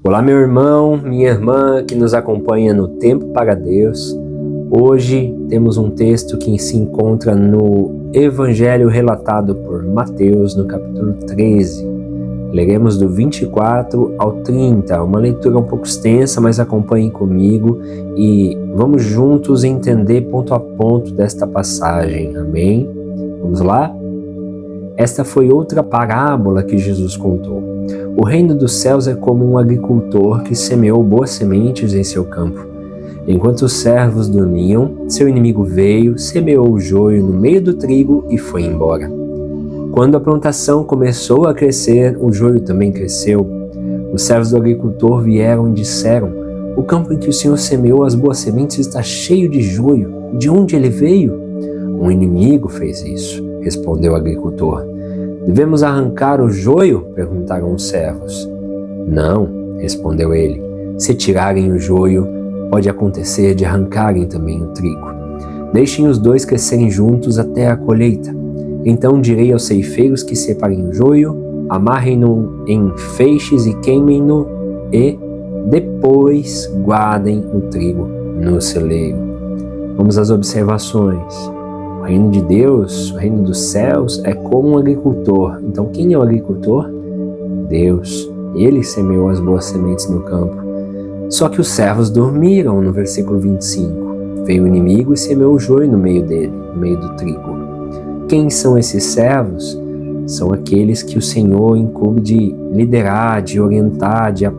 Olá, meu irmão, minha irmã que nos acompanha no Tempo para Deus. Hoje temos um texto que se encontra no Evangelho relatado por Mateus, no capítulo 13. Leremos do 24 ao 30, uma leitura um pouco extensa, mas acompanhem comigo e vamos juntos entender ponto a ponto desta passagem, amém? Vamos lá? Esta foi outra parábola que Jesus contou. O reino dos céus é como um agricultor que semeou boas sementes em seu campo. Enquanto os servos dormiam, seu inimigo veio, semeou o joio no meio do trigo e foi embora. Quando a plantação começou a crescer, o joio também cresceu. Os servos do agricultor vieram e disseram: "O campo em que o Senhor semeou as boas sementes está cheio de joio. De onde ele veio?" "Um inimigo fez isso", respondeu o agricultor. "Devemos arrancar o joio?" perguntaram os servos. "Não", respondeu ele. "Se tirarem o joio, pode acontecer de arrancarem também o trigo. Deixem os dois crescerem juntos até a colheita. Então direi aos ceifeiros que separem o joio, amarrem-no em feixes e queimem-no, e depois guardem o trigo no celeiro." Vamos às observações. O reino de Deus, o reino dos céus, é como um agricultor. Então, quem é o agricultor? Deus. Ele semeou as boas sementes no campo. Só que os servos dormiram, no versículo 25. Veio o inimigo e semeou o joio no meio dele, no meio do trigo. Quem são esses servos? São aqueles que o Senhor incumbe de liderar, de orientar, de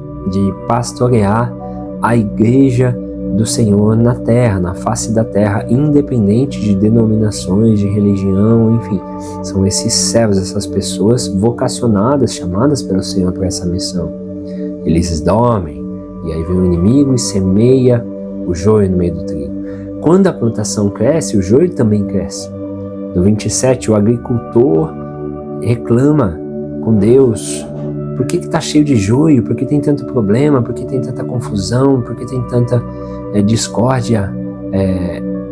pastorear a igreja do Senhor na terra, na face da terra, independente de denominações, de religião, enfim. São esses servos, essas pessoas vocacionadas, chamadas pelo Senhor para essa missão. Eles dormem, e aí vem o inimigo e semeia o joio no meio do trigo. Quando a plantação cresce, o joio também cresce. No 27, o agricultor reclama com Deus: por que está cheio de joio? Por que tem tanto problema? Por que tem tanta confusão? Por que tem tanta discórdia?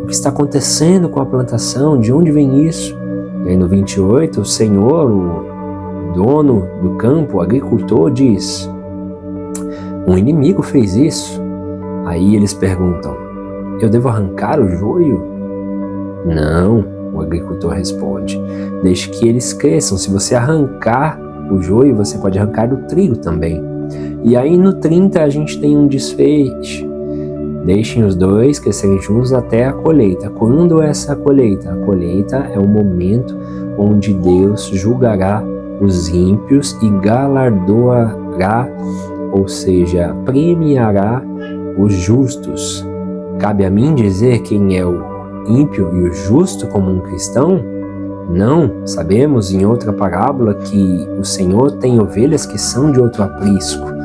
O que está acontecendo com a plantação? De onde vem isso? E aí no 28, o Senhor, o dono do campo, o agricultor, diz: "Um inimigo fez isso." Aí eles perguntam: "Eu devo arrancar o joio?" "Não", o agricultor responde. "Deixe que eles cresçam. Se você arrancar o joio, você pode arrancar o trigo também." E aí no 30 a gente tem um desfecho. Deixem os dois crescerem juntos até a colheita. Quando é essa colheita? A colheita é o momento onde Deus julgará os ímpios e galardoará, ou seja, premiará os justos. Cabe a mim dizer quem é o ímpio e o justo como um cristão? Não, sabemos em outra parábola que o Senhor tem ovelhas que são de outro aprisco.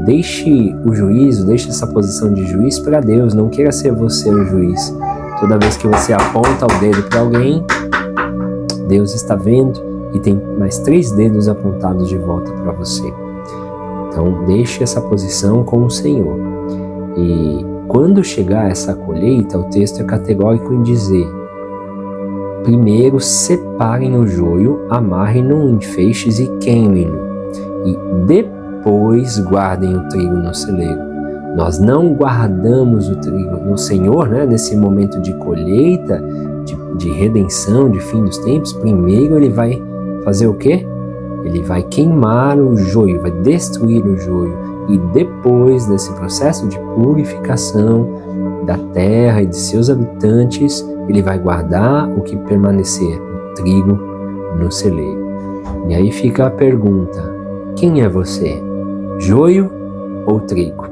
Deixe o juízo, deixe essa posição de juiz para Deus, não queira ser você o juiz. Toda vez que você aponta o dedo para alguém, Deus está vendo e tem mais 3 dedos apontados de volta para você. Então deixe essa posição com o Senhor. E quando chegar essa colheita, o texto é categórico em dizer: primeiro separem o joio, amarrem-no em feixes e queimem-no, e depois guardem o trigo no celeiro. Nós não guardamos o trigo no Senhor, nesse momento de colheita, de redenção, de fim dos tempos. Primeiro ele vai fazer o quê? Ele vai queimar o joio, vai destruir o joio, e depois desse processo de purificação da terra e de seus habitantes, ele vai guardar o que permanecer, o trigo, no celeiro. E aí fica a pergunta: quem é você? Joio ou trigo?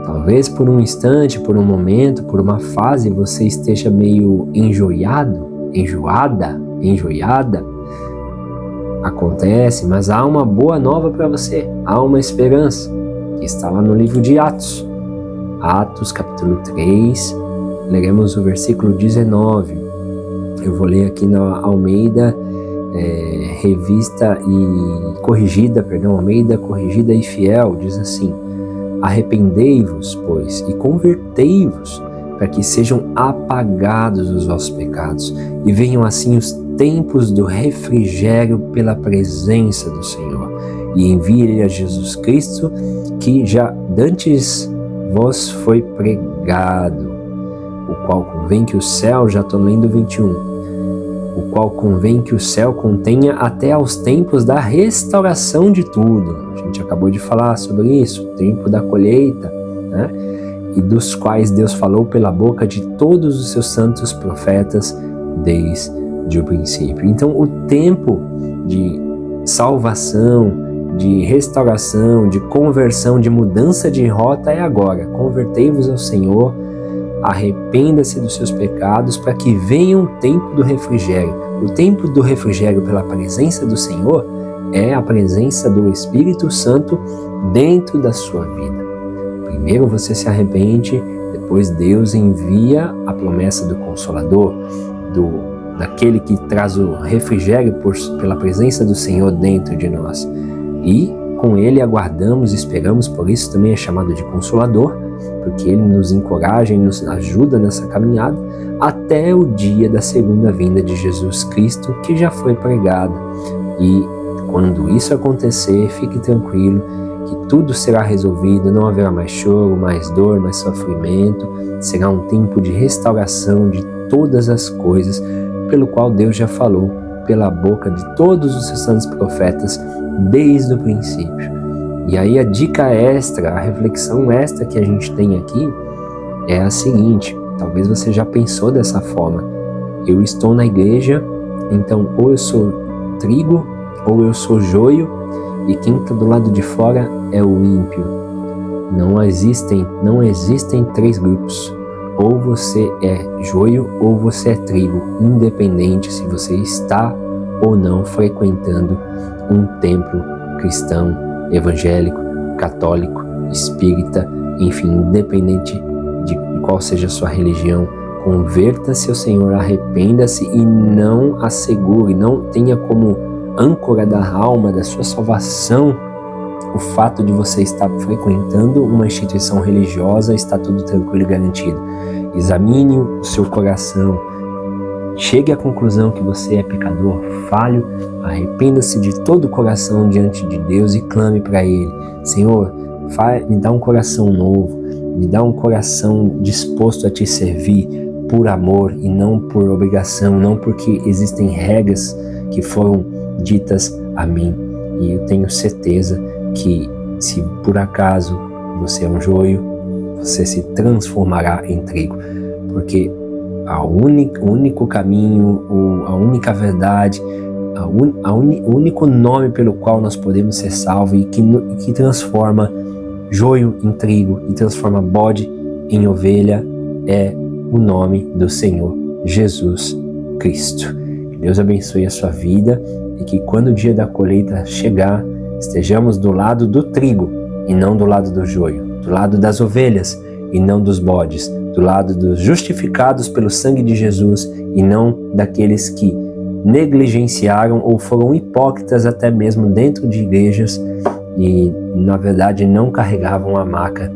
Talvez por um instante, por um momento, por uma fase, você esteja meio enjoiado, enjoiada. Acontece, mas há uma boa nova para você, há uma esperança, que está lá no livro de Atos. Atos, capítulo 3, leremos o versículo 19. Eu vou ler aqui na Almeida, Almeida corrigida e fiel, diz assim: "Arrependei-vos, pois, e convertei-vos, para que sejam apagados os vossos pecados, e venham assim os tempos do refrigério pela presença do Senhor, e envie a Jesus Cristo, que já dantes vos foi pregado, o qual convém que o céu, já estou lendo 21, o qual convém que o céu contenha até aos tempos da restauração de tudo. A gente acabou de falar sobre isso, o tempo da colheita, né? E dos quais Deus falou pela boca de todos os seus santos profetas desde o princípio. Então, o tempo de salvação, de restauração, de conversão, de mudança de rota é agora. Convertei-vos ao Senhor, arrependa-se dos seus pecados, para que venha o tempo do refrigério. O tempo do refrigério pela presença do Senhor é a presença do Espírito Santo dentro da sua vida. Primeiro você se arrepende, depois Deus envia a promessa do Consolador, daquele que traz o refrigério pela presença do Senhor dentro de nós. E com ele aguardamos, esperamos, por isso também é chamado de Consolador, porque ele nos encoraja e nos ajuda nessa caminhada até o dia da segunda vinda de Jesus Cristo, que já foi pregado. E quando isso acontecer, fique tranquilo que tudo será resolvido, não haverá mais choro, mais dor, mais sofrimento, será um tempo de restauração de todas as coisas, pelo qual Deus já falou pela boca de todos os seus santos profetas desde o princípio. E aí a dica extra, a reflexão extra que a gente tem aqui é a seguinte: talvez você já pensou dessa forma. Eu estou na igreja, então ou eu sou trigo ou eu sou joio, e quem está do lado de fora é o ímpio. Não existem três grupos. Ou você é joio ou você é trigo, independente se você está ou não frequentando um templo cristão, evangélico, católico, espírita, enfim, independente de qual seja a sua religião. Converta-se ao Senhor, arrependa-se e não assegure, não tenha como âncora da alma, da sua salvação, o fato de você estar frequentando uma instituição religiosa. Está tudo tranquilo e garantido. Examine o seu coração, chegue à conclusão que você é pecador, falho, arrependa-se de todo o coração diante de Deus e clame para Ele: Senhor, me dá um coração novo, me dá um coração disposto a te servir por amor e não por obrigação, não porque existem regras que foram ditas a mim. E eu tenho certeza que, se por acaso você é um joio, você se transformará em trigo, porque o único caminho, a única verdade, o único nome pelo qual nós podemos ser salvos e que transforma joio em trigo e transforma bode em ovelha é o nome do Senhor Jesus Cristo. Que Deus abençoe a sua vida e que quando o dia da colheita chegar, estejamos do lado do trigo e não do lado do joio, do lado das ovelhas e não dos bodes, do lado dos justificados pelo sangue de Jesus e não daqueles que negligenciaram ou foram hipócritas até mesmo dentro de igrejas e, na verdade, não carregavam a marca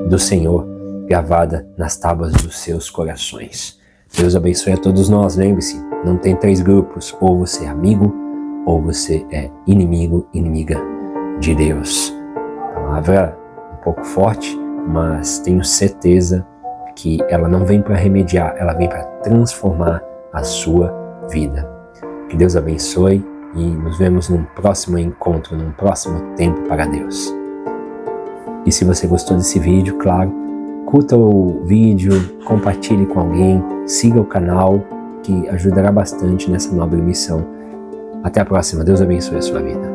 do Senhor gravada nas tábuas dos seus corações. Deus abençoe a todos nós. Lembre-se, não tem três grupos: ou você é amigo ou você é inimigo, inimiga de Deus. Palavra um pouco forte, mas tenho certeza que ela não vem para remediar, ela vem para transformar a sua vida. Que Deus abençoe e nos vemos num próximo encontro, num próximo tempo para Deus. E se você gostou desse vídeo, claro, curta o vídeo, compartilhe com alguém, siga o canal, que ajudará bastante nessa nobre missão. Até a próxima. Deus abençoe a sua vida.